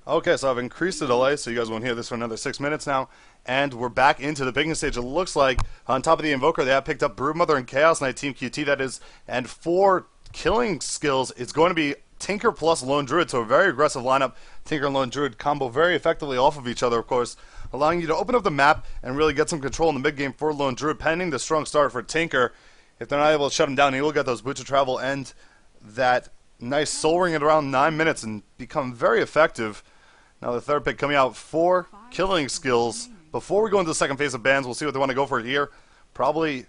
Okay, so I've increased the delay, so you guys won't hear this for another 6 minutes now. And we're back into the picking stage. It looks like on top of the Invoker, they have picked up Broodmother and Chaos Knight, Team QT, that is. And for KillingSkillz, it's going to be Tinker plus Lone Druid, so a very aggressive lineup. Tinker and Lone Druid combo very effectively off of each other, of course, allowing you to open up the map and really get some control in the mid-game for Lone Druid, pending the strong start for Tinker. If they're not able to shut him down, he will get those boots of travel and that nice soul ring at around 9 minutes and become very effective. Now the third pick coming out for KillingSkillz. Before we go into the second phase of bans, we'll see what they want to go for here. Probably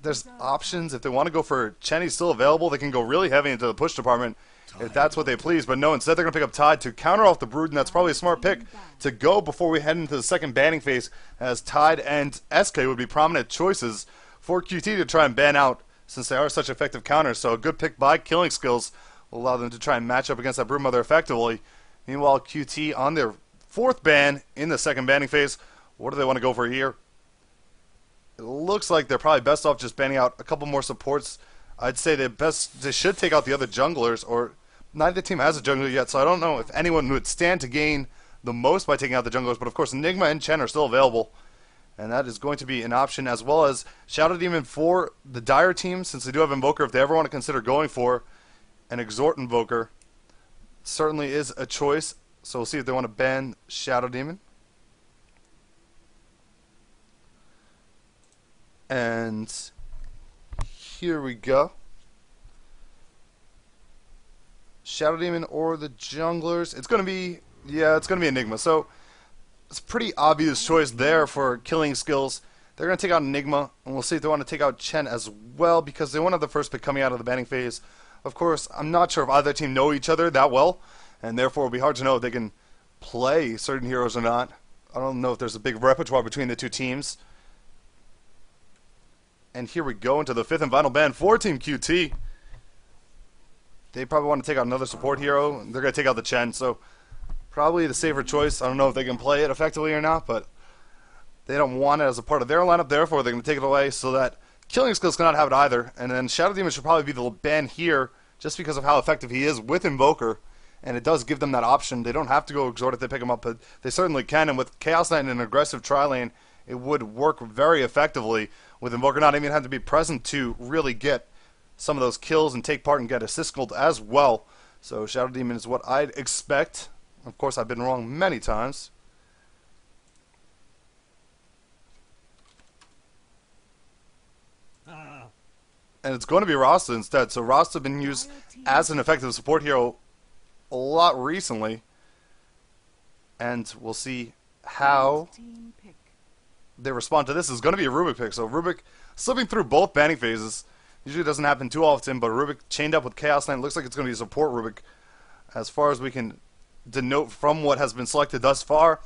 there's options. If they want to go for Chen, he's still available. They can go really heavy into the push department if that's what they please. But no, instead they're going to pick up Tide to counter off the Brood, and that's probably a smart pick to go before we head into the second banning phase, as Tide and SK would be prominent choices for QT to try and ban out, since they are such effective counters. So a good pick by KillingSkillz will allow them to try and match up against that Broodmother effectively. Meanwhile, QT on their fourth ban in the second banning phase. What do they want to go for here? It looks like they're probably best off just banning out a couple more supports. I'd say they should take out the other junglers, or neither team has a jungler yet, so I don't know if anyone would stand to gain the most by taking out the junglers. But of course, Enigma and Chen are still available, and that is going to be an option, as well as Shadow Demon for the Dire team, since they do have Invoker. If they ever want to consider going for an Exhort Invoker, certainly is a choice. So we'll see if they want to ban Shadow Demon. And here we go. Shadow Demon or the junglers. It's going to be, yeah, it's going to be Enigma. So it's a pretty obvious choice there for KillingSkillz. They're going to take out Enigma, and we'll see if they want to take out Chen as well, because they won't have the first pick coming out of the banning phase. Of course, I'm not sure if either team know each other that well, and therefore it'll be hard to know if they can play certain heroes or not. I don't know if there's a big repertoire between the two teams. And here we go into the fifth and final ban for Team QT. They probably want to take out another support hero. They're going to take out the Chen, so probably the safer choice. I don't know if they can play it effectively or not, but they don't want it as a part of their lineup. Therefore, they're going to take it away so that KillingSkillz cannot have it either. And then Shadow Demon should probably be the ban here, just because of how effective he is with Invoker. And it does give them that option. They don't have to go Exhort if they pick him up, but they certainly can. And with Chaos Knight in an aggressive tri-lane, it would work very effectively, with Invoker not even having to be present to really get some of those kills and take part and get assist gold as well. So Shadow Demon is what I'd expect. Of course, I've been wrong many times. And it's going to be Rasta instead. So Rasta has been used as an effective support hero a lot recently, and we'll see how they respond to this. Is going to be a Rubik pick. So Rubik slipping through both banning phases. Usually doesn't happen too often, but Rubik chained up with Chaos Knight. Looks like it's going to be a support Rubik, as far as we can denote from what has been selected thus far.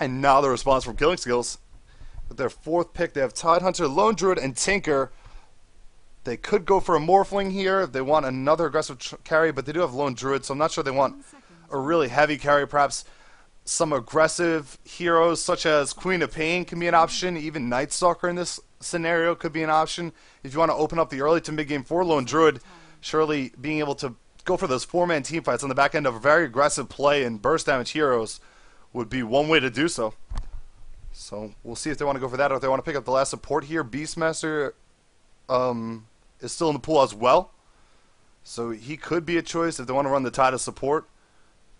And now the response from KillingSkillz. With their fourth pick, they have Tidehunter, Lone Druid, and Tinker. They could go for a Morphling here if they want another aggressive carry, but they do have Lone Druid, so I'm not sure they want a really heavy carry. Perhaps some aggressive heroes such as Queen of Pain can be an option. Even Night Stalker in this scenario could be an option. If you want to open up the early to mid-game for Lone Druid, surely being able to go for those four-man team fights on the back end of a very aggressive play and burst damage heroes would be one way to do so. So we'll see if they want to go for that, or if they want to pick up the last support here. Beastmaster is still in the pool as well, so he could be a choice if they want to run the Tide as support,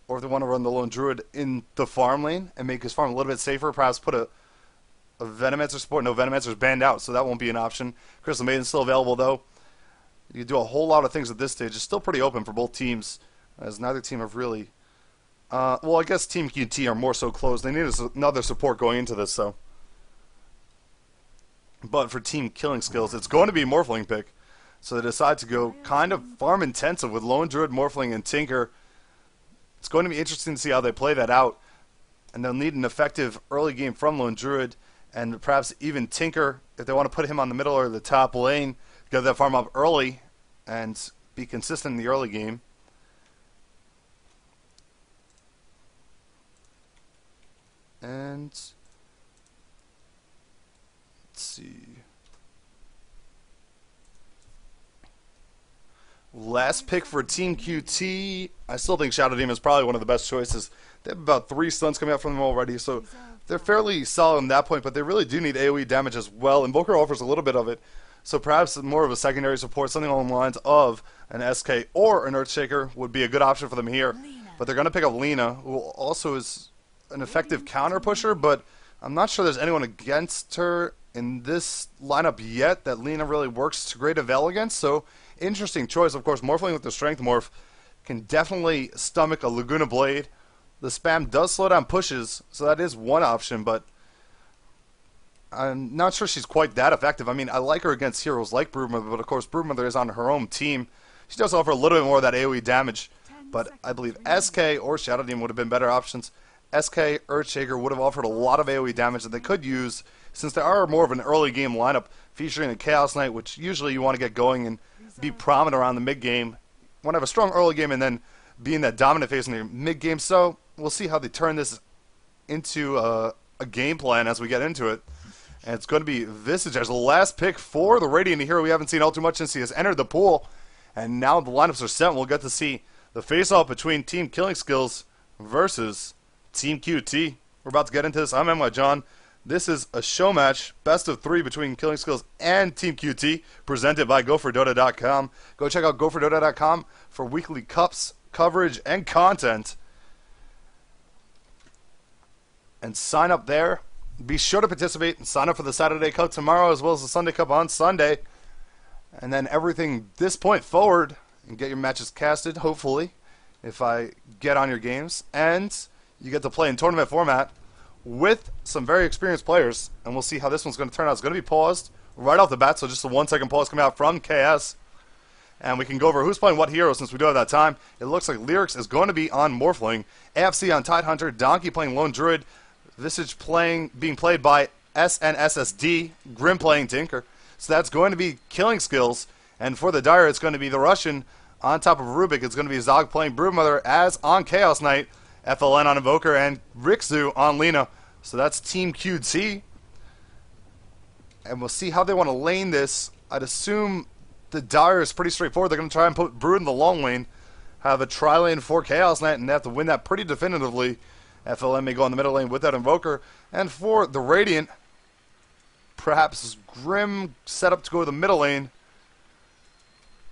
or if they want to run the Lone Druid in the farm lane and make his farm a little bit safer. Perhaps put a Venomancer support. No, Venomancer's banned out, so that won't be an option. Crystal Maiden's still available, though. You can do a whole lot of things at this stage. It's still pretty open for both teams, as neither team have really... well, I guess Team QT are more so closed. They need another support going into this, so... But for Team KillingSkillz, it's going to be a Morphling pick. So they decide to go kind of farm intensive with Lone Druid, Morphling, and Tinker. It's going to be interesting to see how they play that out. And they'll need an effective early game from Lone Druid, and perhaps even Tinker, if they want to put him on the middle or the top lane, get that farm up early and be consistent in the early game. And let's see. Last pick for Team QT. I still think Shadow Demon is probably one of the best choices. They have about 3 stuns coming out from them already, so they're fairly solid on that point, but they really do need AoE damage as well. Invoker offers a little bit of it, so perhaps more of a secondary support, something along the lines of an SK or an Earthshaker would be a good option for them here. But they're going to pick up Lina, who also is an effective counter pusher, but I'm not sure there's anyone against her in this lineup yet that Lina really works to great avail against, so interesting choice. Of course, Morphling with the Strength Morph can definitely stomach a Laguna Blade. The spam does slow down pushes, so that is one option, but I'm not sure she's quite that effective. I mean, I like her against heroes like Broodmother, but of course Broodmother is on her own team. She does offer a little bit more of that AoE damage, but I believe SK or Shadow Demon would have been better options. SK, Earthshaker would have offered a lot of AoE damage that they could use, since they are more of an early game lineup featuring a Chaos Knight, which usually you want to get going and be prominent around the mid game. You want to have a strong early game and then be in that dominant phase in the mid game. So we'll see how they turn this into a game plan as we get into it. And it's going to be Visage as the last pick for the Radiant, a hero we haven't seen all too much since he has entered the pool. And now the lineups are set, and we'll get to see the face-off between Team KillingSkillz versus Team QT. We're about to get into this. I'm NYJohn. This is a show match, best of 3 between KillingSkillz and Team QT, presented by Go4Dota.com. Go check out Go4Dota.com for weekly cups, coverage, and content. And sign up there. Be sure to participate and sign up for the Saturday Cup tomorrow as well as the Sunday Cup on Sunday. And then everything this point forward, and get your matches casted, hopefully, if I get on your games. And you get to play in tournament format with some very experienced players, and we'll see how this one's going to turn out. It's going to be paused right off the bat, so just a 1-second pause coming out from KS. And we can go over who's playing what hero since we do have that time. It looks like Lyrics is going to be on Morphling, AFC on Tidehunter, Donkey playing Lone Druid, Visage being played by SNSSD, Grim playing Tinker. So that's going to be KillingSkillz, and for the Dire it's going to be the Russian on top of Rubik. It's going to be Zog playing Broodmother as on Chaos Knight, FLN on Invoker, and Rixu on Lina. So that's Team QT. And we'll see how they want to lane this. I'd assume the Dire is pretty straightforward. They're going to try and put Brood in the long lane, have a tri-lane for Chaos Knight, and they have to win that pretty definitively. FLN may go on the middle lane with that Invoker. And for the Radiant, perhaps Grim set up to go to the middle lane.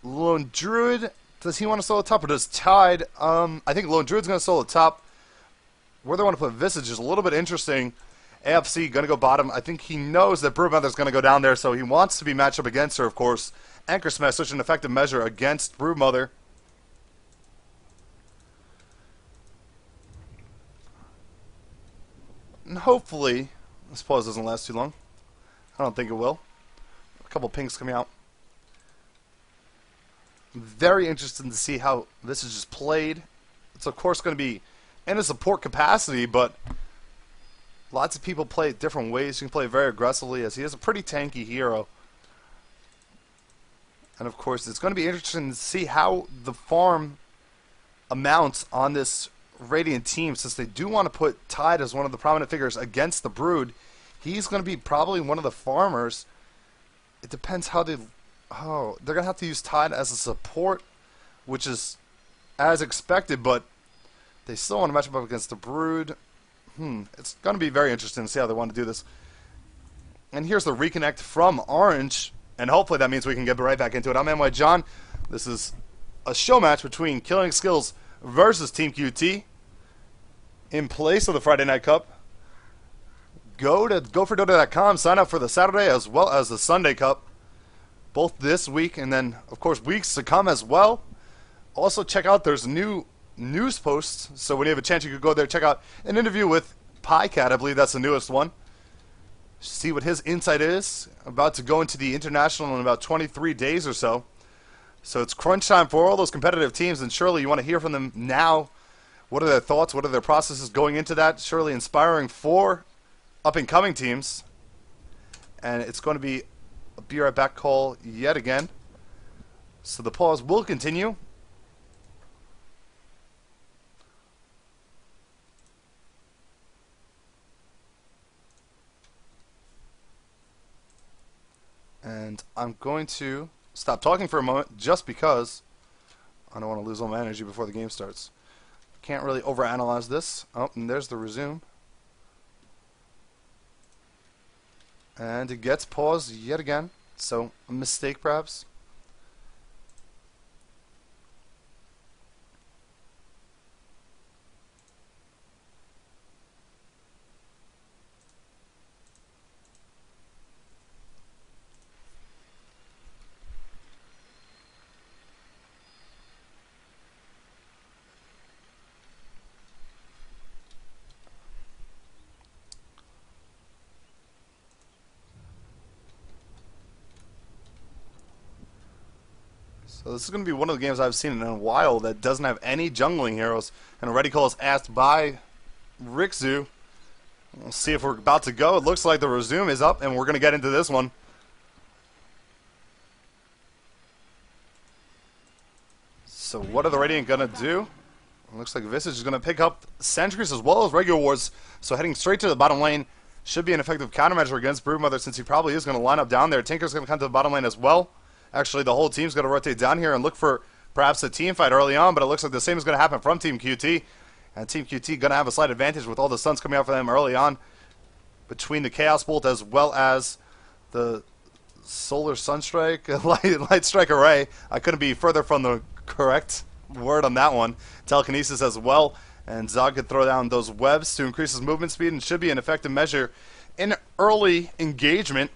Lone Druid, does he want to solo top or does Tide? I think Lone Druid's going to solo top. Where they want to put Visage is a little bit interesting. AFC going to go bottom. I think he knows that Broodmother's going to go down there, so he wants to be matched up against her, of course. Anchor Smash, such an effective measure against Broodmother. And hopefully, this pause doesn't last too long. I don't think it will. A couple pings coming out. Very interested to see how this is just played. It's of course going to be in a support capacity, but lots of people play it different ways. You can play very aggressively as he is a pretty tanky hero. And of course, it's going to be interesting to see how the farm amounts on this Radiant team, since they do want to put Tide as one of the prominent figures against the Brood. He's going to be probably one of the farmers. It depends how they... Oh, they're going to have to use Tide as a support, which is as expected, but they still want to match up against the Brood. It's going to be very interesting to see how they want to do this. And here's the reconnect from Orange, and hopefully that means we can get right back into it. I'm NYJohn. This is a show match between KillingSkillz versus Team QT in place of the Friday Night Cup. Go to Go4Dota.com, sign up for the Saturday as well as the Sunday Cup, both this week and then, of course, weeks to come as well. Also, check out, there's new news posts, so when you have a chance, you could go there, check out an interview with PieCat, I believe that's the newest one. See what his insight is. About to go into the International in about 23 days or so. So it's crunch time for all those competitive teams, and surely you want to hear from them now. What are their thoughts? What are their processes going into that? Surely inspiring for up-and-coming teams. And it's going to be a Be Right Back call yet again. So the pause will continue. And I'm going to stop talking for a moment just because I don't want to lose all my energy before the game starts. Can't really overanalyze this. Oh, and there's the resume. And it gets paused yet again. So, a mistake perhaps. So this is going to be one of the games I've seen in a while that doesn't have any jungling heroes. And a ready call is asked by Rixu. We'll see if we're about to go. It looks like the resume is up, and we're going to get into this one. So what are the Radiant going to do? It looks like Visage is going to pick up Sentries as well as regular wards. So heading straight to the bottom lane should be an effective countermeasure against Broodmother, since he probably is going to line up down there. Tinker's going to come to the bottom lane as well. Actually, the whole team's going to rotate down here and look for perhaps a team fight early on, but it looks like the same is going to happen from Team QT. And Team QT going to have a slight advantage with all the stuns coming out for them early on between the Chaos Bolt as well as the Solar Sunstrike, Light Strike Array. I couldn't be further from the correct word on that one. Telekinesis as well, and Zog could throw down those webs to increase his movement speed and should be an effective measure in early engagement.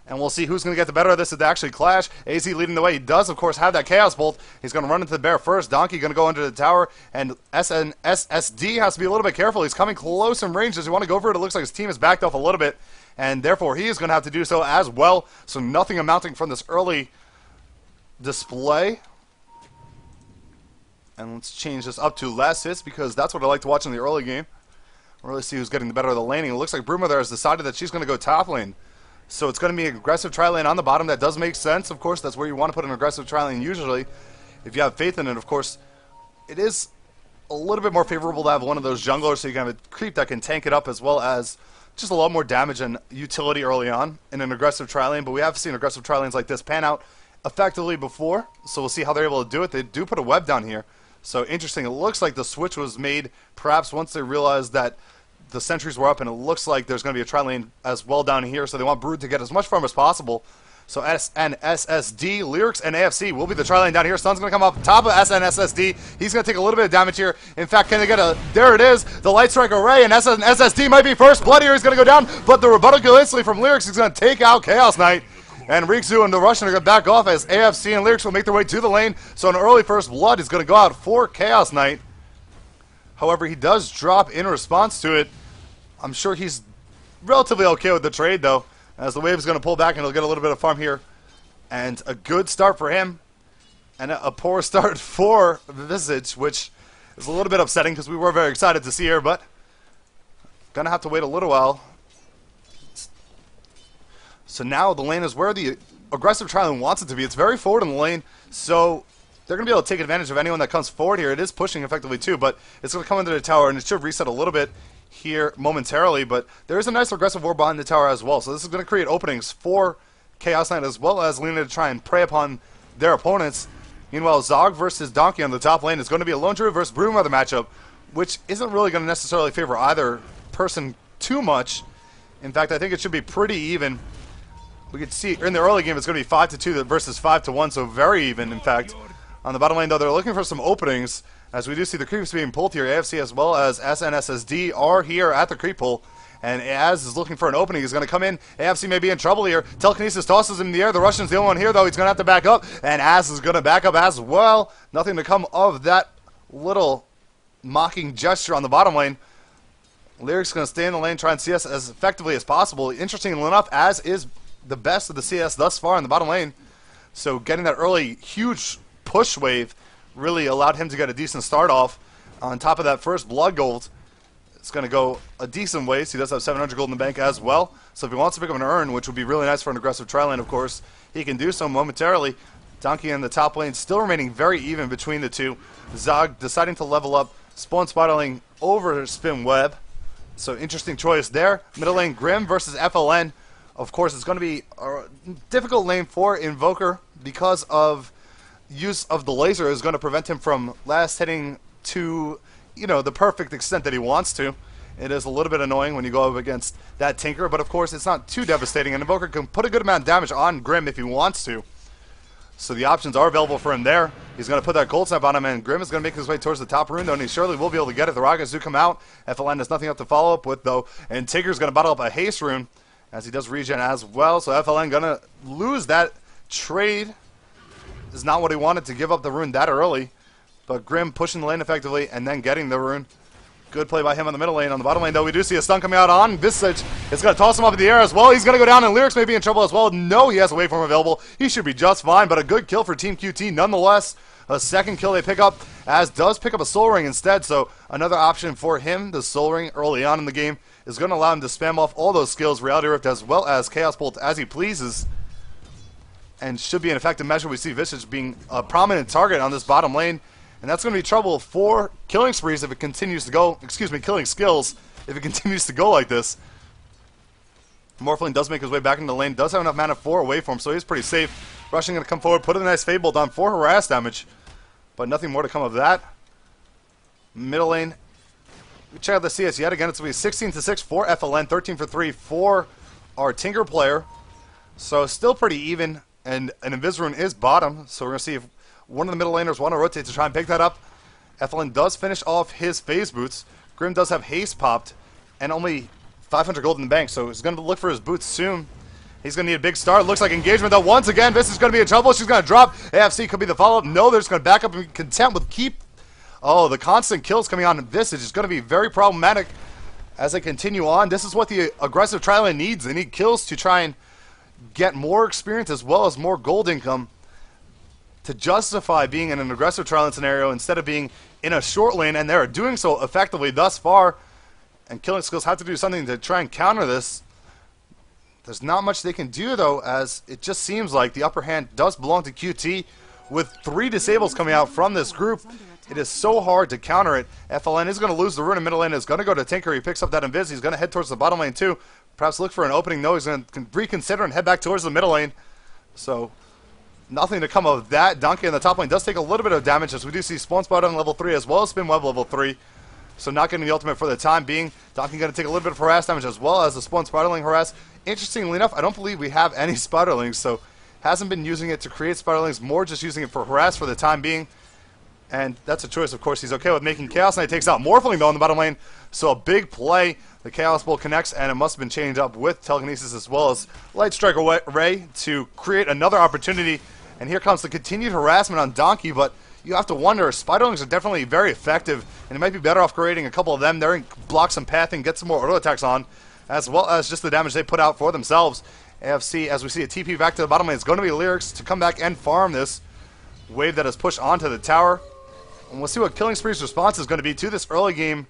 And we'll see who's going to get the better of this if they actually clash. AZ leading the way. He does, of course, have that Chaos Bolt. He's going to run into the bear first. Donkey going to go under the tower. And SNSSD has to be a little bit careful. He's coming close in range. Does he want to go for it? It looks like his team is backed off a little bit. And therefore, he is going to have to do so as well. So nothing amounting from this early display. And let's change this up to less hits, because that's what I like to watch in the early game. Really see who's getting the better of the laning. It looks like Broodmother has decided that she's going to go top lane. So it's going to be an aggressive tri-lane on the bottom. That does make sense, of course. That's where you want to put an aggressive tri-lane usually, if you have faith in it, of course. It is a little bit more favorable to have one of those junglers, so you can have a creep that can tank it up, as well as just a lot more damage and utility early on in an aggressive tri-lane. But we have seen aggressive tri-lanes like this pan out effectively before, so we'll see how they're able to do it. They do put a web down here. So interesting. It looks like the switch was made perhaps once they realized that the sentries were up, and it looks like there's going to be a tri-lane as well down here, so they want Brood to get as much farm as possible. So SNSSD, Lyrics, and AFC will be the tri-lane down here. Sun's going to come up top of SNSSD. He's going to take a little bit of damage here. In fact, can they get a... There it is. The Light Strike Array, and SNSSD might be first blood here. He's going to go down, but the rebuttal kill instantly from Lyrics is going to take out Chaos Knight. And Rixu and the Russian are going to back off as AFC and Lyrics will make their way to the lane. So an early first blood is going to go out for Chaos Knight. However, he does drop in response to it. I'm sure he's relatively okay with the trade, though, as the wave is going to pull back and he'll get a little bit of farm here. And a good start for him, and a poor start for Visage, which is a little bit upsetting because we were very excited to see her, but going to have to wait a little while. So now the lane is where the aggressive tri-lane wants it to be. It's very forward in the lane, so they're going to be able to take advantage of anyone that comes forward here. It is pushing effectively too, but it's going to come into the tower, and it should reset a little bit here momentarily, but there is a nice aggressive ward behind the tower as well, so this is going to create openings for Chaos Knight as well as Lena to try and prey upon their opponents. Meanwhile, Zog versus Donkey on the top lane is going to be a Lone Druid versus Broodmother matchup, which isn't really going to necessarily favor either person too much. In fact, I think it should be pretty even. We could see in the early game it's going to be 5-2 versus 5-1, so very even, in fact. On the bottom lane, though, they're looking for some openings, as we do see the creeps being pulled here. AFC as well as SNSSD are here at the creep pull. And Az is looking for an opening. He's going to come in. AFC may be in trouble here. Telekinesis tosses him in the air. The Russian's the only one here, though. He's going to have to back up. And Az is going to back up as well. Nothing to come of that little mocking gesture on the bottom lane. Lyric's going to stay in the lane, try and CS as effectively as possible. Interestingly enough, Az is the best of the CS thus far in the bottom lane. So getting that early, huge push wave really allowed him to get a decent start off. On top of that first blood gold, it's going to go a decent ways. He does have 700 gold in the bank as well. So if he wants to pick up an urn, which would be really nice for an aggressive tri-lane, of course, he can do so momentarily. Donkey in the top lane still remaining very even between the two. Zog deciding to level up, spawn spiraling over Spin Web. So interesting choice there. Middle lane Grim versus FLN. Of course, it's going to be a difficult lane for Invoker because of use of the laser is going to prevent him from last hitting to, the perfect extent that he wants to. It is a little bit annoying when you go up against that Tinker, but of course it's not too devastating. An Invoker can put a good amount of damage on Grim if he wants to. So the options are available for him there. He's going to put that Cold Snap on him, and Grim is going to make his way towards the top rune, though, and he surely will be able to get it. The rockets do come out. FLN has nothing up to follow up with, though, and Tinker's going to bottle up a haste rune, as he does regen as well. So FLN going to lose that trade. Is not what he wanted to give up the rune that early, but Grim pushing the lane effectively and then getting the rune. Good play by him on the middle lane. On the bottom lane, though, we do see a stun coming out on Visage. It's going to toss him up in the air as well. He's going to go down, and Lyrics may be in trouble as well. No, he has a waveform available. He should be just fine, but a good kill for Team QT nonetheless. A second kill they pick up, as does pick up a Soul Ring instead, so another option for him. The Soul Ring early on in the game is going to allow him to spam off all those skills, Reality Rift as well as Chaos Bolt, as he pleases, and should be an effective measure. We see Visage being a prominent target on this bottom lane. And that's going to be trouble for Killing Sprees if it continues to go, KillingSkillz, if it continues to go like this. Morphling does make his way back into the lane, does have enough mana for a waveform, so he's pretty safe. Rushing going to come forward, put a nice Fade Bolt on for harass damage, but nothing more to come of that. Middle lane, we check out the CS yet again. It's going to be 16-6 for FLN, 13 for 3 for our Tinker player. So still pretty even, and an Invis Rune is bottom, so we're going to see if one of the middle laners want to rotate to try and pick that up. FLN does finish off his phase boots. Grim does have haste popped and only 500 gold in the bank, so he's going to look for his boots soon. He's going to need a big start. Looks like engagement, though. Once again, this is going to be in trouble. She's going to drop. AFC could be the follow-up. No, they're just going to back up and be content with keep. Oh, the constant kills coming on Visage is going to be very problematic as they continue on. This is what the aggressive tri-lane needs. They need kills to try and get more experience as well as more gold income to justify being in an aggressive tri-lane scenario instead of being in a short lane, and they're doing so effectively thus far. And KillingSkillz have to do something to try and counter this. There's not much they can do, though, as it just seems like the upper hand does belong to QT. With 3 disables coming out from this group, it is so hard to counter it. FLN is going to lose the rune in middle lane. Is going to go to Tinker. He picks up that Invis. He's going to head towards the bottom lane, too. Perhaps look for an opening. No, he's going to reconsider and head back towards the middle lane. So nothing to come of that. Donkey in the top lane does take a little bit of damage, as we do see Spawn Spot on level 3 as well as Spin Web level 3. So not getting the ultimate for the time being. Donkey going to take a little bit of harass damage as well as the Spawn Spiderling harass. Interestingly enough, I don't believe we have any Spiderlings, so hasn't been using it to create Spiderlings, more just using it for harass for the time being. And that's a choice, of course. He's okay with making Chaos Knight. Takes out Morphling, though, in the bottom lane. So a big play. The Chaos Bolt connects, and it must have been changed up with Telekinesis as well as Light Strike Array to create another opportunity. And here comes the continued harassment on Donkey, but you have to wonder, Spiderlings are definitely very effective, and it might be better off creating a couple of them there and block some pathing, get some more auto attacks on, as well as just the damage they put out for themselves. AFC, as we see a TP back to the bottom lane, it's going to be Lyrics to come back and farm this wave that is pushed onto the tower. And we'll see what Killing Spree's response is going to be to this early game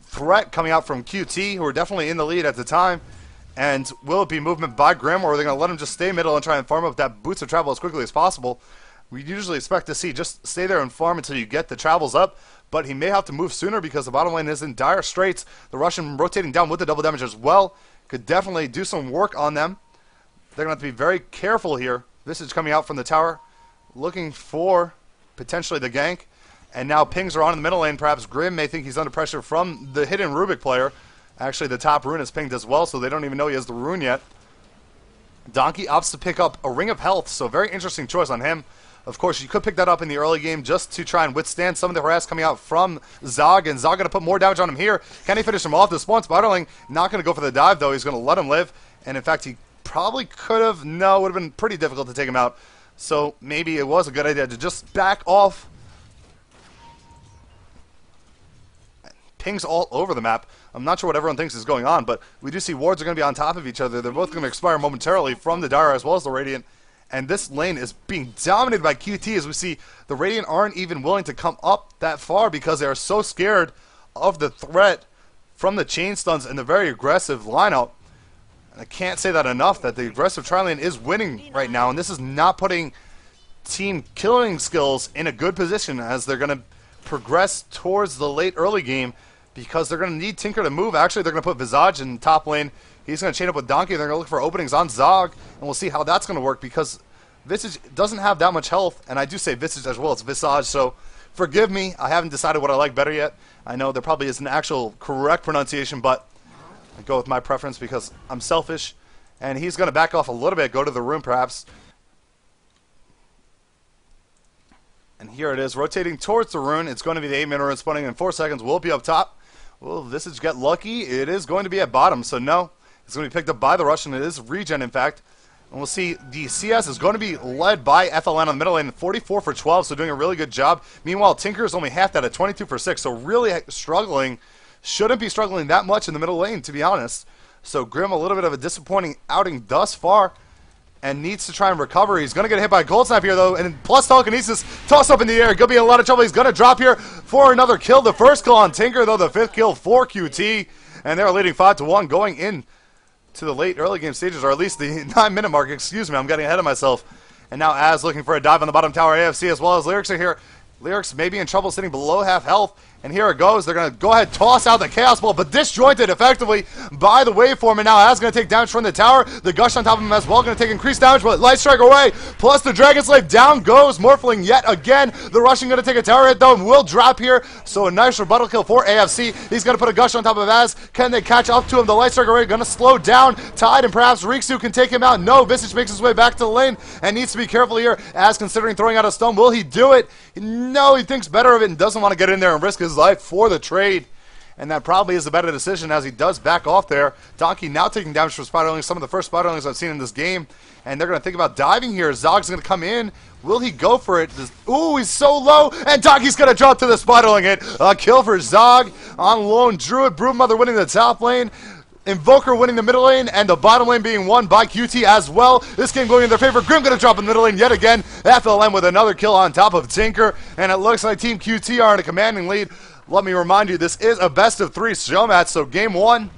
threat coming out from QT, who are definitely in the lead at the time. And will it be movement by Grim, or are they going to let him just stay middle and try and farm up that Boots of Travel as quickly as possible? We usually expect to see just stay there and farm until you get the travels up, but he may have to move sooner because the bottom lane is in dire straits. The Russian rotating down with the double damage as well could definitely do some work on them. They're going to have to be very careful here. Visage coming out from the tower, looking for potentially the gank. And now pings are on in the middle lane. Perhaps Grim may think he's under pressure from the hidden Rubik player. Actually, the top rune is pinged as well, so they don't even know he has the rune yet. Donkey opts to pick up a Ring of Health, so very interesting choice on him. Of course, you could pick that up in the early game just to try and withstand some of the harass coming out from Zog, and Zog going to put more damage on him here. Can he finish him off? The Spawn Spiderling not going to go for the dive, though. He's going to let him live, and in fact, he probably could have. No, it would have been pretty difficult to take him out. So maybe it was a good idea to just back off. Pings all over the map. I'm not sure what everyone thinks is going on, but we do see wards are going to be on top of each other. They're both going to expire momentarily from the Dara as well as the Radiant. And this lane is being dominated by QT, as we see the Radiant aren't even willing to come up that far because they are so scared of the threat from the chain stuns and the very aggressive lineup. And I can't say that enough, that the aggressive tri-lane is winning right now, and this is not putting Team KillingSkillz in a good position as they're going to progress towards the late early game, because they're going to need Tinker to move. Actually, they're going to put Visage in top lane. He's going to chain up with Donkey. They're going to look for openings on Zog, and we'll see how that's going to work, because Visage doesn't have that much health, and I do say Visage as well. It's Visage, so forgive me. I haven't decided what I like better yet. I know there probably is an actual correct pronunciation, but I go with my preference because I'm selfish. And he's going to back off a little bit, go to the room perhaps. And here it is, rotating towards the rune. It's going to be the 8-minute rune spawning in 4 seconds. Will be up top. Will Visage get lucky? It is going to be at bottom, so no. It's going to be picked up by the Russian. It is regen, in fact. And we'll see the CS is going to be led by FLN on the middle lane, 44 for 12, so doing a really good job. Meanwhile, Tinker is only half that at 22 for 6, so really struggling. Shouldn't be struggling that much in the middle lane, to be honest. So Grim, a little bit of a disappointing outing thus far, and needs to try and recover. He's going to get hit by a Gold Snap here, though, and plus telekinesis, toss up in the air. Going to be in a lot of trouble. He's going to drop here for another kill. The first kill on Tinker, though, the 5th kill for QT, and they're leading 5-1 going in to the late early game stages, or at least the 9-minute mark. Excuse me, I'm getting ahead of myself. And now Az looking for a dive on the bottom tower. AFC as well as Lyrics are here. Lyrics may be in trouble, sitting below half health. And here it goes. They're going to go ahead, toss out the Chaos Ball, but disjointed effectively by the Waveform. And now Az going to take damage from the tower. The Gush on top of him as well, going to take increased damage, but Light Strike away. Plus the Dragon Slave, down goes Morphling yet again. The Russian going to take a tower hit, though, and will drop here. So a nice rebuttal kill for AFC. He's going to put a Gush on top of Az. Can they catch up to him? The Light Strike array going to slow down Tide, and perhaps Riksu can take him out. No, Visage makes his way back to the lane and needs to be careful here. Az considering throwing out a stone. Will he do it? No, he thinks better of it and doesn't want to get in there and risk his life for the trade, and that probably is the better decision as he does back off there. Donkey now taking damage from Spiderlings, some of the first Spiderlings I've seen in this game, and they're going to think about diving here. Zog's going to come in. Will he go for it? Ooh, he's so low, and Donkey's going to drop to the Spiderling hit. A kill for Zog on Lone Druid. Broodmother winning the top lane. Invoker winning the middle lane, and the bottom lane being won by QT as well. This game going in their favor. Grim going to drop in the middle lane yet again. FLM with another kill on top of Tinker, and it looks like Team QT are in a commanding lead. Let me remind you, this is a best-of-3 Showmatch, so game 1,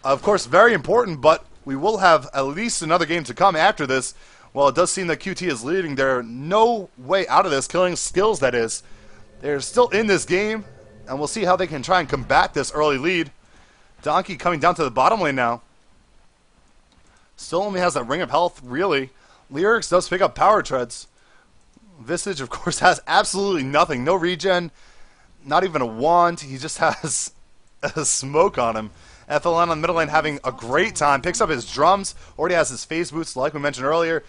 of course, very important, but we will have at least another game to come after this. Well, it does seem that QT is leading. There's no way out of this, KillingSkillz, that is. They're still in this game, and we'll see how they can try and combat this early lead. Donkey coming down to the bottom lane now. Still only has that ring of health, really. Lyrics does pick up power treads. Visage, of course, has absolutely nothing. No regen, not even a wand. He just has a smoke on him. FLN on the middle lane having a great time. Picks up his drums. Already has his phase boots, like we mentioned earlier.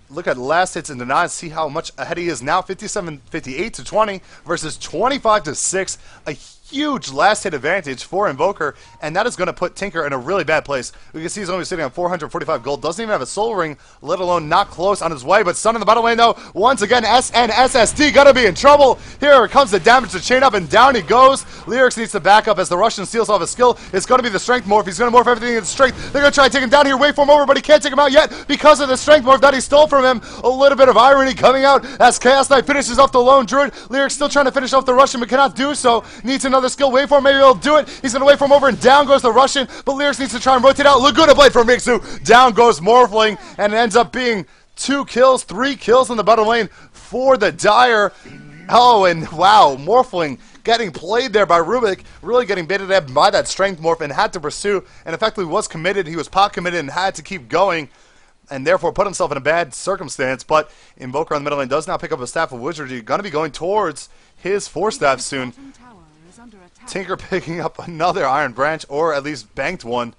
Look at last hits and denies. See how much ahead he is now. 58 to 20 versus 25 to 6. A huge last hit advantage for Invoker, and that is going to put Tinker in a really bad place. We can see he's only sitting on 445 gold. Doesn't even have a soul ring, let alone not close on his way. But Sun in the bottom lane, though. Once again, SNSSD going to be in trouble. Here comes the damage to chain up, and down he goes. Lyrics needs to back up as the Russian steals off his skill. It's going to be the strength morph. He's going to morph everything into strength. They're going to try to take him down here. Waveform over, but he can't take him out yet because of the strength morph that he stole from him. A little bit of irony coming out as Chaos Knight finishes off the Lone Druid. Lyrics still trying to finish off the Russian, but cannot do so. Needs another skill. Waveform, maybe he'll do it. He's going to Waveform over, and down goes the Russian, but Lyrics needs to try and rotate out. Laguna Blade from Riksu. Down goes Morphling, and it ends up being 2 kills, 3 kills in the bottom lane for the Dire. Oh, and wow, Morphling getting played there by Rubik, really getting baited up by that strength morph and had to pursue, and effectively was committed. He was pot committed and had to keep going, and therefore put himself in a bad circumstance. But Invoker on the middle lane does now pick up a Staff of Wizardry. Going to be going towards his 4-staff soon. Tinker picking up another Iron Branch, or at least banked one.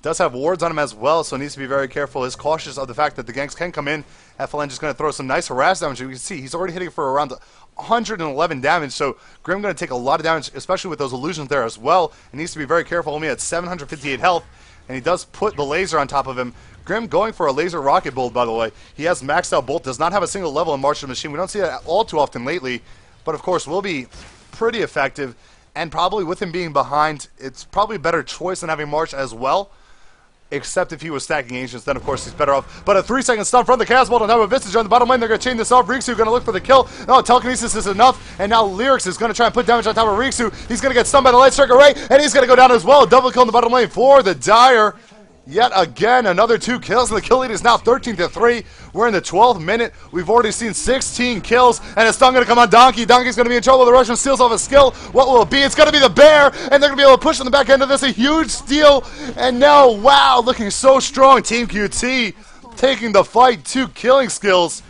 Does have wards on him as well, so needs to be very careful. Is cautious of the fact that the ganks can come in. FLN just going to throw some nice harass damage. You can see he's already hitting for around 111 damage, so Grim going to take a lot of damage, especially with those illusions there as well. And needs to be very careful, only at 758 health, and he does put the laser on top of him. Grim going for a laser rocket bolt, by the way. He has maxed out bolt, does not have a single level in March of the Machine. We don't see that all too often lately, but of course will be pretty effective. And probably with him being behind, it's probably a better choice than having March as well. Except if he was stacking Ancients, then of course he's better off. But a 3-second stun from the Chaos Bolt on top of Visage on the bottom lane. They're going to chain this off. Riksu going to look for the kill. No, Telekinesis is enough. And now Lyrics is going to try and put damage on top of Riksu. He's going to get stunned by the Light Strike Array, and he's going to go down as well. Double kill in the bottom lane for the Dire. Yet again, another 2 kills, and the kill lead is now 13 to 3. We're in the 12th minute. We've already seen 16 kills, and it's still going to come on Donkey. Donkey's going to be in trouble. The Russian steals off his skill. What will it be? It's going to be the Bear, and they're going to be able to push on the back end of this. A huge steal, and now, wow, looking so strong. Team QT taking the fight to KillingSkillz.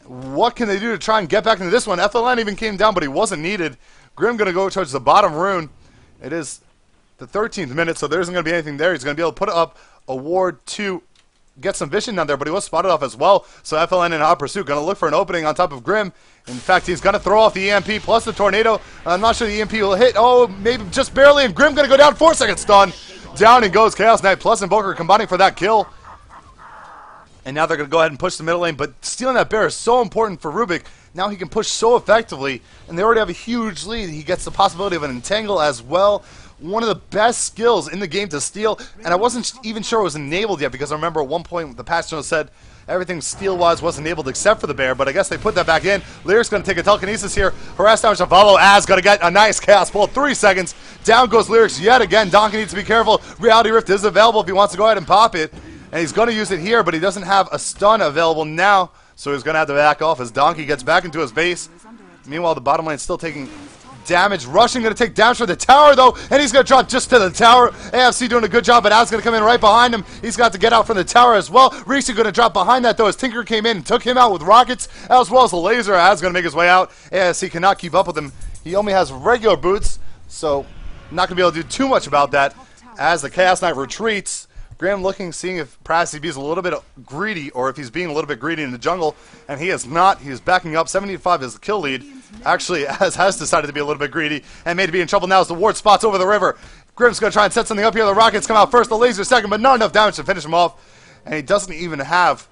What can they do to try and get back into this one? FLN even came down, but he wasn't needed. Grim going to go towards the bottom rune. It is the 13th minute, so there isn't going to be anything there. He's going to be able to put up a ward to get some vision down there, but he was spotted off as well. So FLN in hot pursuit, going to look for an opening on top of Grim. In fact, he's going to throw off the EMP plus the tornado. I'm not sure the EMP will hit. Oh, maybe just barely, and Grim going to go down. 4-second stun. Down and goes Chaos Knight plus Invoker combining for that kill. And now they're going to go ahead and push the middle lane, but stealing that bear is so important for Rubik. Now he can push so effectively, and they already have a huge lead. He gets the possibility of an entangle as well. One of the best skills in the game to steal, and I wasn't even sure it was enabled yet, because I remember at one point the patch note said everything steal-wise was enabled except for the bear, but I guess they put that back in. Lyric's going to take a telekinesis here. Harass damage to follow. Az going to get a nice cast pull. 3 seconds. Down goes Lyrics yet again. Donkey needs to be careful. Reality Rift is available if he wants to go ahead and pop it. And he's going to use it here, but he doesn't have a stun available now, so he's going to have to back off as Donkey gets back into his base. Meanwhile, the bottom lane's still taking damage. Rushing going to take damage for the tower, though, and he's going to drop just to the tower. AFC doing a good job, but Al's going to come in right behind him. He's got to get out from the tower as well. Reese going to drop behind that, though, as Tinker came in and took him out with rockets, as well as the laser. Al's going to make his way out. AFC cannot keep up with him. He only has regular boots, so not going to be able to do too much about that as the Chaos Knight retreats. Graham looking, seeing if perhaps he's a little bit greedy, or if he's being a little bit greedy in the jungle, and he is not. He is backing up. 75 is the kill lead. Actually, Az has decided to be a little bit greedy and may be in trouble now as the ward spots over the river. Grim's going to try and set something up here. The rockets come out first, the laser second, but not enough damage to finish him off. And he doesn't even have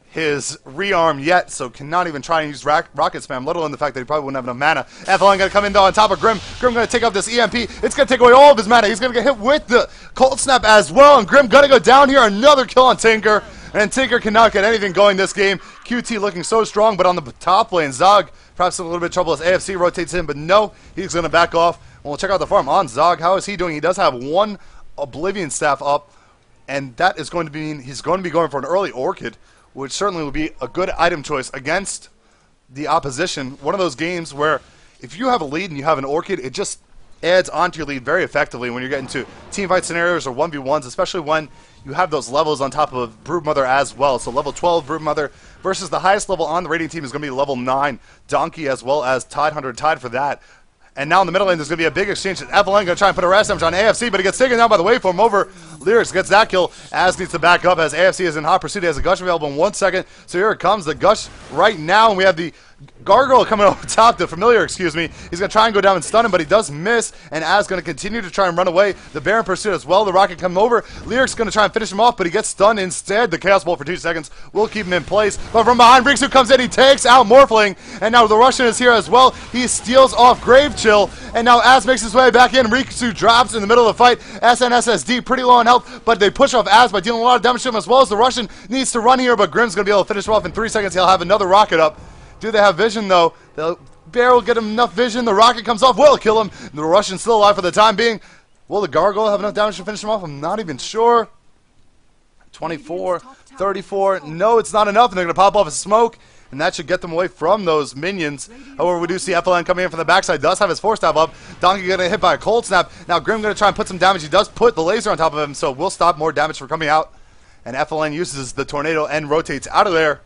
his rearm yet, so cannot even try and use rocket spam, let alone the fact that he probably wouldn't have enough mana. FLN going to come in, though, on top of Grim. Grim going to take up this EMP. It's going to take away all of his mana. He's going to get hit with the Cold Snap as well, and Grim going to go down here. Another kill on Tinker, and Tinker cannot get anything going this game. QT looking so strong, but on the top lane, Zog perhaps in a little bit of trouble as AFC rotates in, but no, he's going to back off. And we'll check out the farm on Zog. How is he doing? He does have one Oblivion Staff up, and that is going to mean he's going to be going for an early Orchid, which certainly will be a good item choice against the opposition. One of those games where if you have a lead and you have an Orchid, it just adds onto your lead very effectively when you're getting to team fight scenarios or 1v1s, especially when you have those levels on top of Broodmother as well. So level 12 Broodmother versus the highest level on the rating team is going to be level 9 Donkey, as well as Tidehunter tied for that. And now in the middle lane, there's going to be a big exchange. FLN going to try and put a rest damage on AFC, but he gets taken down by the waveform over. Lyrics gets that kill. Az needs to back up as AFC is in hot pursuit. He has a Gush available in 1 second. So here it comes, the Gush right now. And we have the Gargoyle coming over top, the Familiar, excuse me. He's going to try and go down and stun him, but he does miss. And Az going to continue to try and run away. The Bear in pursuit as well. The Rocket coming over. Lyrics going to try and finish him off, but he gets stunned instead. The Chaos Bolt for 2 seconds will keep him in place. But from behind, Rixu comes in. He takes out Morphling. And now the Russian is here as well. He steals off Grave Chill. And now Az makes his way back in. Rixu drops in the middle of the fight. SNSSD pretty low on health, but they push off Az by dealing a lot of damage to him, as well as the Russian needs to run here, but Grim's going to be able to finish him off in 3 seconds. He'll have another rocket up. Do they have vision, though? The Bear will get him enough vision. The rocket comes off, will kill him. The Russian's still alive for the time being. Will the Gargoyle have enough damage to finish him off? I'm not even sure. 24, 34. No, it's not enough, and they're going to pop off a smoke, and that should get them away from those minions. However, we do see FLN coming in from the backside. Does have his force stab up. Donkey going to hit by a cold snap. Now Grim going to try and put some damage. He does put the laser on top of him, so we'll stop more damage from coming out. And FLN uses the tornado and rotates out of there.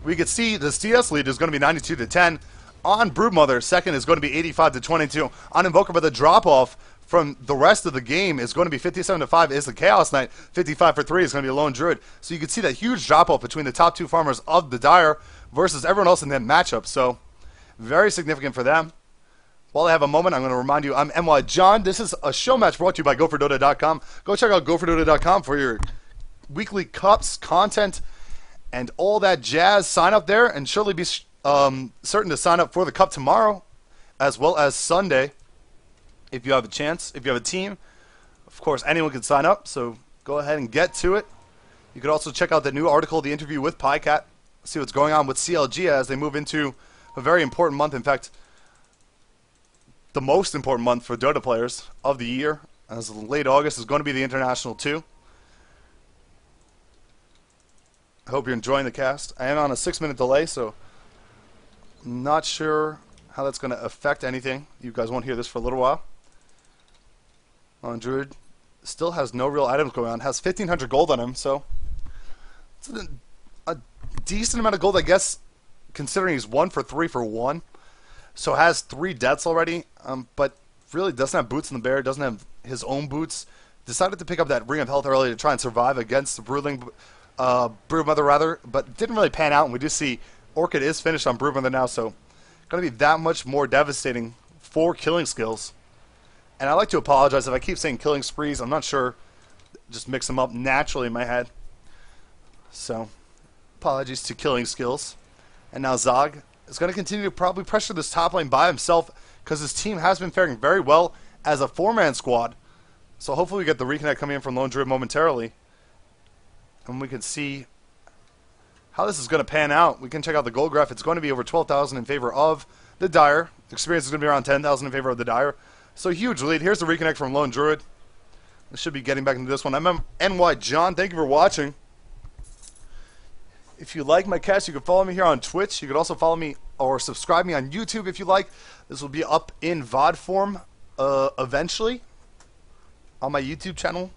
We could see the CS lead is going to be 92-10 on Broodmother. Second is going to be 85-22 on Invoker, but the drop off from the rest of the game is going to be 57-5 is the Chaos Knight. 55-3 is going to be a Lone Druid. So you can see that huge drop off between the top two farmers of the Dire versus everyone else in that matchup. So very significant for them. While I have a moment, I'm going to remind you, I'm NYJohn. This is a show match brought to you by Go4Dota.com. Go check out Go4Dota.com for your weekly cups, content, and all that jazz. Sign up there, and surely be certain to sign up for the cup tomorrow, as well as Sunday, if you have a chance. If you have a team, of course, anyone can sign up, so go ahead and get to it. You could also check out the new article, the interview with PyCat, see what's going on with CLG as they move into a very important month. In fact, the most important month for Dota players of the year, as late August is going to be the International 2. I hope you're enjoying the cast. I am on a 6-minute delay, so I'm not sure how that's going to affect anything. You guys won't hear this for a little while. Druid still has no real items going on. Has 1,500 gold on him, so It's a decent amount of gold, I guess, considering he's 1 for 3 for 1. So has 3 deaths already, but really doesn't have boots in the bear, doesn't have his own boots. Decided to pick up that Ring of Health early to try and survive against the Broodmother rather, but didn't really pan out. And we do see Orchid is finished on Broodmother now, so going to be that much more devastating for KillingSkillz. And I like to apologize if I keep saying killing sprees. I'm not sure. Just mix them up naturally in my head. So, apologies to KillingSkillz. And now Zog is going to continue to probably pressure this top lane by himself because his team has been faring very well as a 4-man squad. So hopefully we get the reconnect coming in from Lone Druid momentarily. And we can see how this is going to pan out. We can check out the gold graph. It's going to be over 12,000 in favor of the Dire. Experience is going to be around 10,000 in favor of the Dire. So huge lead. Here's the reconnect from Lone Druid. We should be getting back into this one. I'm NYJohn. Thank you for watching. If you like my cast, you can follow me here on Twitch. You could also follow me or subscribe me on YouTube if you like. This will be up in VOD form eventually on my YouTube channel,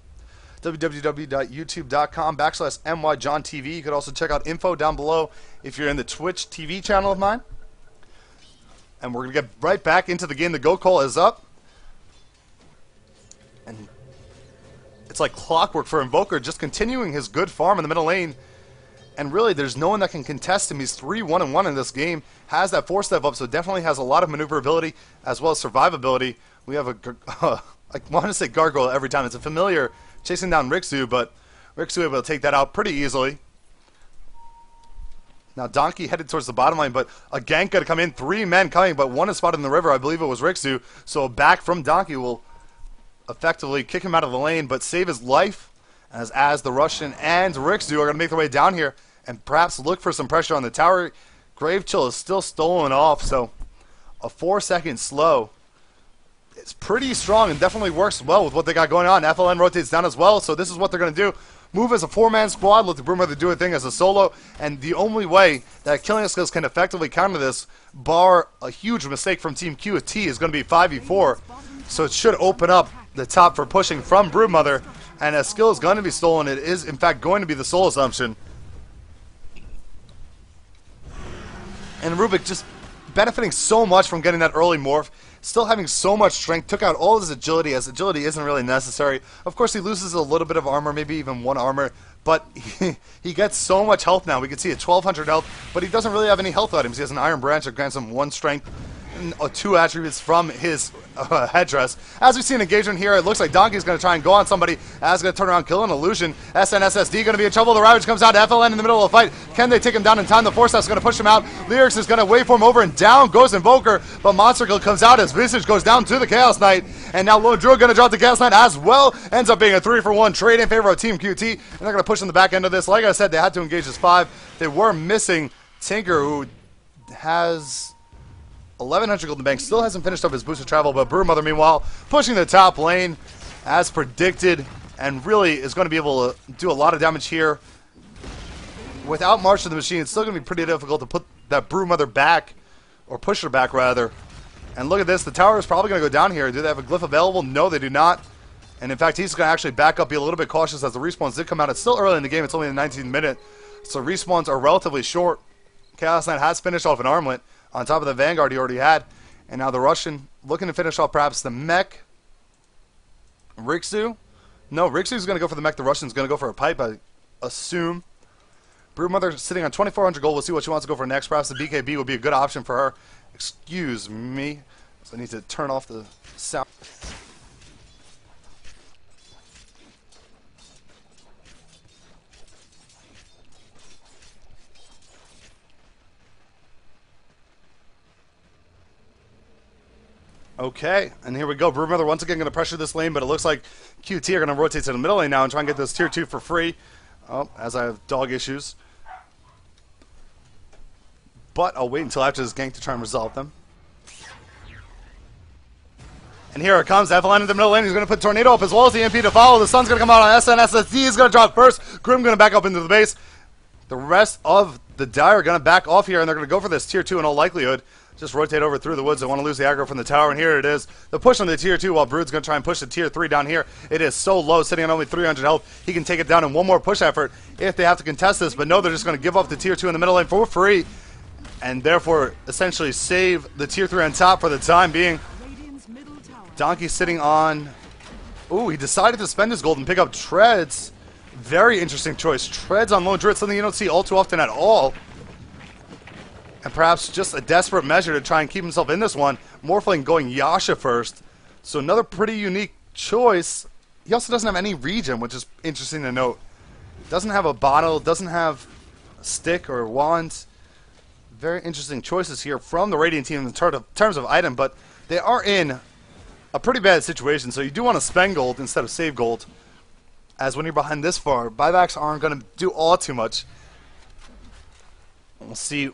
www.youtube.com/NYJohntv. You could also check out info down below if you're in the Twitch TV channel of mine. And we're going to get right back into the game. The go call is up. And it's like clockwork for Invoker, just continuing his good farm in the middle lane. And really, there's no one that can contest him. He's 3-1-1 in this game. Has that 4-step up, so definitely has a lot of maneuverability as well as survivability. We have I want to say Gargoyle every time. It's a familiar chasing down Rixu, but Rixu able to take that out pretty easily. Now Donkey headed towards the bottom line, but a gank got to come in. 3 men coming, but 1 is spotted in the river. I believe it was Rixu. So a back from Donkey will effectively kick him out of the lane, but save his life as the Russian and Rixu are going to make their way down here and perhaps look for some pressure on the tower. Grave Chill is still stolen off, so a 4-second slow. It's pretty strong and definitely works well with what they got going on. FLN rotates down as well, so this is what they're going to do. Move as a 4-man squad, let the Broodmother do a thing as a solo, and the only way that KillingSkillz can effectively counter this, bar a huge mistake from Team QT, is going to be 5v4. So it should open up the top for pushing from Broodmother, and as skill is going to be stolen, it is in fact going to be the soul assumption. And Rubik just benefiting so much from getting that early morph. Still having so much strength, took out all his agility, as agility isn't really necessary. Of course, he loses a little bit of armor, maybe even 1 armor, but he gets so much health now. We can see a 1,200 health, but he doesn't really have any health items. He has an Iron Branch that grants him 1 strength and 2 attributes from his headdress. As we see an engagement here, it looks like Donkey's going to try and go on somebody. As going to turn around, kill an illusion. SNSSD going to be in trouble. The Ravage comes out. FLN in the middle of the fight. Can they take him down in time? The Force Staff's going to push him out. Lyrics is going to wait for him over, and down goes Invoker. But Monster Kill comes out as Visage goes down to the Chaos Knight. And now Lone Druid going to drop the Chaos Knight as well. Ends up being a 3-for-1 trade in favor of Team QT. And they're going to push in the back end of this. Like I said, they had to engage as 5. They were missing Tinker, who has 1,100 gold in the bank, still hasn't finished up his boost of travel, but Broodmother, meanwhile, pushing the top lane as predicted, and really is going to be able to do a lot of damage here. Without March of the Machine, it's still going to be pretty difficult to put that Broodmother back, or push her back, rather. And look at this, the tower is probably going to go down here. Do they have a glyph available? No, they do not. And in fact, he's going to actually back up, be a little bit cautious as the respawns did come out. It's still early in the game, it's only the 19th minute, so respawns are relatively short. Chaos Knight has finished off an armlet on top of the Vanguard he already had. And now the Russian looking to finish off perhaps the mech. Rixu? No, Rixu's going to go for the mech. The Russian's going to go for a pipe, I assume. Broodmother sitting on 2,400 gold. We'll see what she wants to go for next. Perhaps the BKB would be a good option for her. Excuse me. So I need to turn off the sound. Okay, and here we go. Broodmother once again going to pressure this lane, but it looks like QT are going to rotate to the middle lane now and try and get this tier 2 for free. Oh, as I have dog issues. But I'll wait until after this gank to try and resolve them. And here it comes. FLN in the middle lane. He's going to put Tornado up as well as the MP to follow. The Sun's going to come out on SNSSD. He's going to drop first. Grim going to back up into the base. The rest of the Dire are going to back off here, and they're going to go for this tier 2 in all likelihood. Just rotate over through the woods. They want to lose the aggro from the tower, and here it is. The push on the tier 2 while Brood's going to try and push the tier 3 down here. It is so low, sitting on only 300 health. He can take it down in one more push effort if they have to contest this, but no, they're just going to give up the tier 2 in the middle lane for free, and therefore essentially save the tier 3 on top for the time being. Donkey sitting on... Ooh, he decided to spend his gold and pick up Treads. Very interesting choice. Treads on Lone Druid, something you don't see all too often at all. And perhaps just a desperate measure to try and keep himself in this one. Morphling going Yasha first. So another pretty unique choice. He also doesn't have any regen, which is interesting to note. Doesn't have a bottle, doesn't have a stick or a wand. Very interesting choices here from the Radiant team in terms of item, but they are in a pretty bad situation, so you do want to spend gold instead of save gold. As when you're behind this far, buybacks aren't going to do all too much. We'll see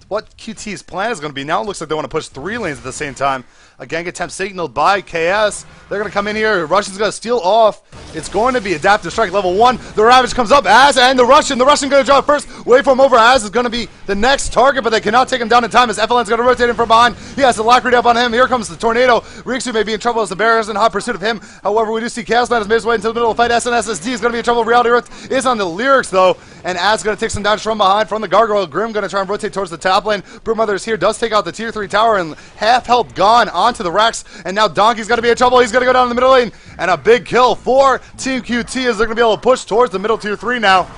what QT's plan is going to be. Now it looks like they want to push 3 lanes at the same time. A gank attempt signaled by KS. They're going to come in here. Russian's going to steal off. It's going to be Adaptive Strike level 1. The Ravage comes up. Az and the Russian. The Russian going to drop first. Wait for him over. Az is going to be the next target, but they cannot take him down in time as FLN's going to rotate him from behind. He has the lock read up on him. Here comes the Tornado. Rixu may be in trouble as the Bear is in hot pursuit of him. However, we do see Chaos Knight has made his way into the middle of the fight. SNSSD is going to be in trouble. Reality Rift is on the Lyrics, though. And Az going to take some damage from behind from the Gargoyle. Grim going to try and rotate towards the top lane. Broodmother is here. Does take out the tier 3 tower and half health gone onto the Rex. And now Donkey's going to be in trouble. He's going to go down in the middle lane. And a big kill for Team QT as they're going to be able to push towards the middle tier 3 now.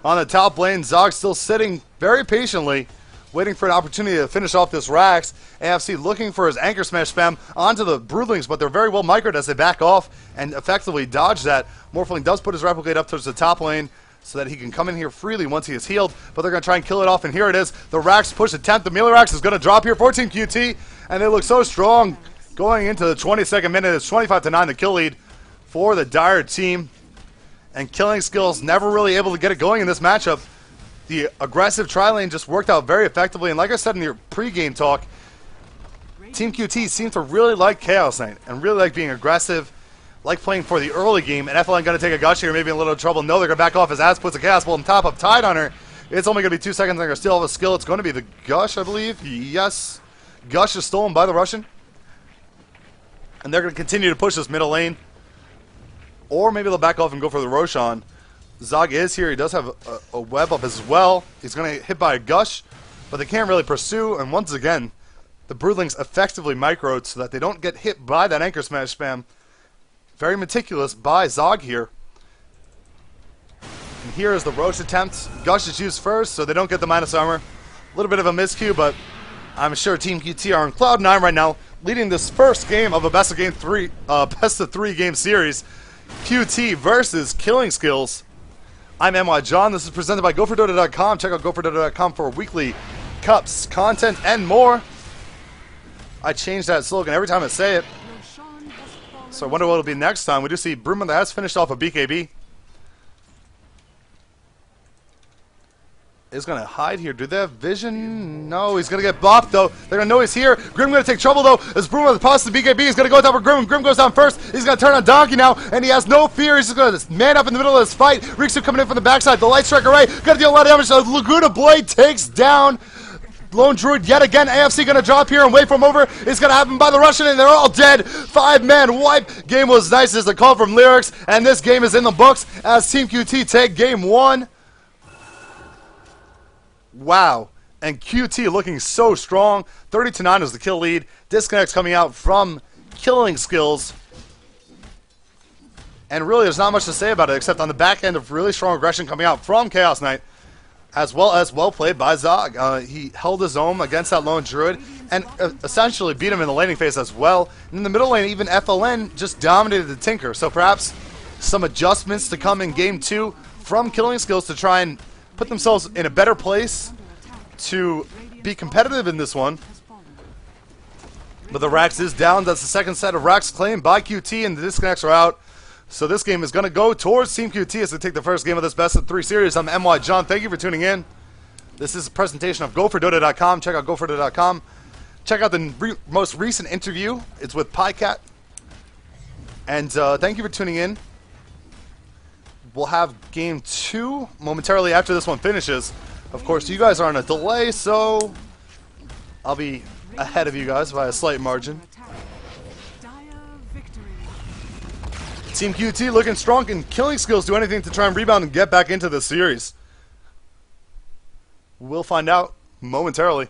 On the top lane, Zog still sitting very patiently, waiting for an opportunity to finish off this Rax. AFC looking for his Anchor Smash spam onto the Broodlings, but they're very well microed as they back off and effectively dodge that. Morphling does put his Replicate up towards the top lane so that he can come in here freely once he is healed, but they're going to try and kill it off, and here it is. The Rax push attempt. The melee Rax is going to drop here for Team QT, and they look so strong. Going into the 22nd minute, it's 25-9 the kill lead for the Dire team. And KillingSkillz never really able to get it going in this matchup. The aggressive tri-lane just worked out very effectively. And like I said in your pre-game talk, Team QT seemed to really like Chaos Knight and really like being aggressive, like playing for the early game. And FLN going to take a gush here, maybe in a little trouble. No, they're going to back off as Az puts a Chaos Bolt on top of Tide on her. It's only going to be 2 seconds. They're going to steal all the skill. It's going to be the Gush, I believe. Yes. Gush is stolen by the Russian. And they're going to continue to push this middle lane. Or maybe they'll back off and go for the Roshan. Zog is here. He does have a web up as well. He's going to get hit by a Gush, but they can't really pursue. And once again, the Broodlings effectively microed so that they don't get hit by that Anchor Smash spam. Very meticulous by Zog here. And here is the Rosh attempt. Gush is used first, so they don't get the minus armor. A little bit of a miscue, but I'm sure Team QT are on cloud 9 right now, leading this first game of a best of 3 game series. QT versus KillingSkillz. I'm NYJohn. This is presented by Go4Dota.com. Check out Go4Dota.com for weekly cups, content, and more. I change that slogan every time I say it. So I wonder what it'll be next time. We do see Broodmother has finished off a BKB. Is going to hide here. Do they have vision? No, he's going to get bopped, though. They're going to know he's here. Grim going to take trouble, though, as Broodmother passes the BKB. He's going to go top of Grim. Grim goes down first. He's going to turn on Donkey now, and he has no fear. He's just going to man up in the middle of this fight. Rixu coming in from the backside. The Light Strike array. Going to deal a lot of damage. So Laguna Blade takes down Lone Druid yet again. AFC going to drop here and wait for him over. It's going to happen by the Russian, and they're all dead. 5-man wipe. Game was nice as the call from Lyrics, and this game is in the books as Team QT take game 1. Wow. And QT looking so strong. 30-9 is the kill lead. Disconnects coming out from KillingSkillz. And really, there's not much to say about it, except on the back end of really strong aggression coming out from Chaos Knight, as well played by Zog. He held his own against that Lone Druid and essentially beat him in the laning phase as well. And in the middle lane, even FLN just dominated the Tinker. So perhaps some adjustments to come in game 2 from KillingSkillz to try and put themselves in a better place to be competitive in this one. But the Rax is down. That's the second set of Rax claimed by QT, and the disconnects are out. So this game is going to go towards Team QT as they take the first game of this best of 3 series. I'm NYJohn. Thank you for tuning in. This is a presentation of Go4Dota.com. Check out Go4Dota.com. Check out the most recent interview. It's with PyCat. And thank you for tuning in. We'll have game 2 momentarily after this one finishes. Of course, you guys are on a delay, so I'll be ahead of you guys by a slight margin. Team QT looking strong. Can KillingSkillz do anything to try and rebound and get back into the series? We'll find out momentarily.